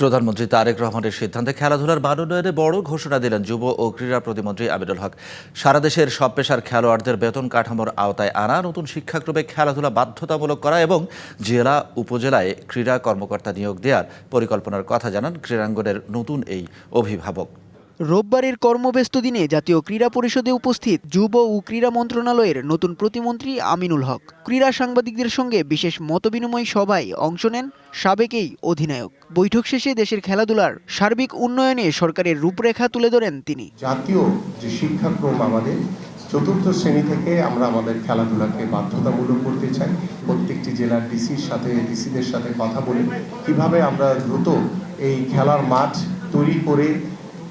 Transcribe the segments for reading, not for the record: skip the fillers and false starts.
প্রধানমন্ত্রী তারেক রহমানের সিদ্ধান্তে খেলাধুলার মানোন্নয়নে বড় ঘোষণা দিলেন যুব ও ক্রীড়া প্রতিমন্ত্রী আমিনুল হক। সারা দেশের সব পেশার খেলোয়াড়দের বেতন কাঠামোর আওতায় আনা, নতুন শিক্ষাক্রমে খেলাধুলা বাধ্যতামূলক করা এবং জেলা উপজেলায় ক্রীড়া কর্মকর্তা নিয়োগ দেওয়ার পরিকল্পনার কথা জানান ক্রীড়াঙ্গনের নতুন এই অভিভাবক। রোববারের কর্মব্যস্ত দিনে জাতীয় ক্রীড়া পরিষদে উপস্থিত যুব ও ক্রীড়া মন্ত্রণালয়ের নতুন প্রতিমন্ত্রী আমিনুল হক। ক্রীড়া সাংবাদিকদের সঙ্গে বিশেষ মতবিনিময় সভায় অংশ নেন সাবেক এই অধিনায়ক। বৈঠক শেষে দেশের খেলাধুলার সার্বিক উন্নয়নে সরকারের রূপরেখা তুলে ধরেন তিনি। জাতীয় যে শিক্ষাক্রম আমাদের চতুর্থ শ্রেণী থেকে আমরা আমাদের খেলাধুলাকে বাধ্যতামূলক করতে চাই। প্রত্যেকটি জেলার ডিসিদের সাথে কথা বলে কিভাবে আমরা দ্রুত এই খেলার মাঠ তৈরি করে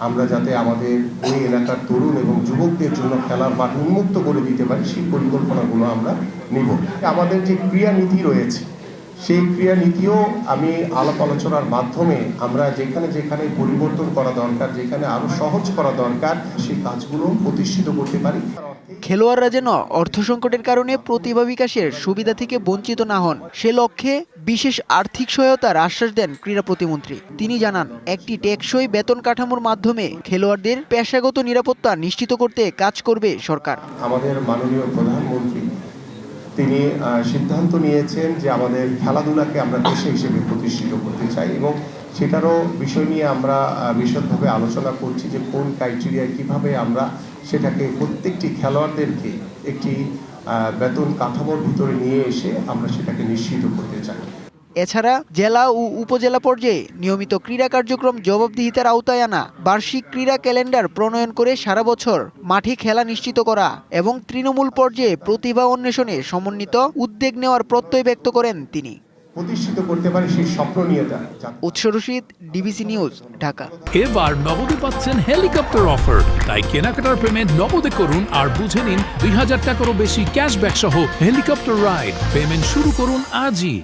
আমরা যাতে আমাদের ওই এলাকার তরুণ এবং যুবকদের জন্য খেলার মাঠ উন্মুক্ত করে দিতে পারি, সেই পরিকল্পনাগুলো আমরা নিব। আমাদের যে ক্রীড়া নীতি রয়েছে, সেই ক্রীড়া নীতিও আমি আলাপ আলোচনার মাধ্যমে আমরা যেখানে যেখানে পরিবর্তন করা দরকার, যেখানে আরো সহজ করা দরকার, সেই কাজগুলো প্রতিষ্ঠিত করতে পারি। খেলোয়াড়রা যেন অর্থ সংকটের কারণে প্রতিভা বিকাশের সুবিধা থেকে বঞ্চিত না হন, সে লক্ষ্যে বিশেষ আর্থিক সহায়তার আশ্বাস দেন ক্রীড়া প্রতিমন্ত্রী। তিনি জানান, একটি টেকসই বেতন কাঠামোর মাধ্যমে খেলোয়াড়দের পেশাগত নিরাপত্তা নিশ্চিত করতে কাজ করবে সরকার। আমাদের মাননীয় প্রধানমন্ত্রী তিনি সিদ্ধান্ত নিয়েছেন যে আমাদের খেলাধুলাকে আমরা পেশা হিসেবে প্রতিষ্ঠিত করতে চাই এবং সেটারও বিষয় নিয়ে আমরা বিশদভাবে আলোচনা করছি যে কোন ক্রাইটেরিয়ায় কিভাবে আমরা সেটাকে প্রত্যেকটি খেলোয়াড়দেরকে একটি বেতন কাঠামোর ভিতরে নিয়ে এসে আমরা সেটাকে নিশ্চিত করতে চাই। এছাড়া জেলা ও উপজেলা পর্যায়ে নিয়মিত ক্রীড়া কার্যক্রম জবাবদিহিতার আওতায় আনা, বার্ষিক ক্রীড়া ক্যালেন্ডার প্রণয়ন করে সারা বছর মাঠে খেলা নিশ্চিত করা এবং তৃণমূল পর্যায়ে প্রতিভা অন্বেষণে সমন্বিত উদ্যোগ নেওয়ার প্রত্যয় ব্যক্ত করেন তিনি। প্রতিষ্ঠিত করতে পারি সেই স্বপ্ন নিয়ে উৎস রশিদ, ডিবিসি নিউজ, ঢাকা। এবার নগদে পাচ্ছেন হেলিকপ্টার অফার, তাই কেনাকাটার পেমেন্ট নগদে করুন আর বুঝে নিন ২০০০ টাকারও বেশি ক্যাশব্যাক সহ হেলিকপ্টার রাইড। পেমেন্ট শুরু করুন আজই।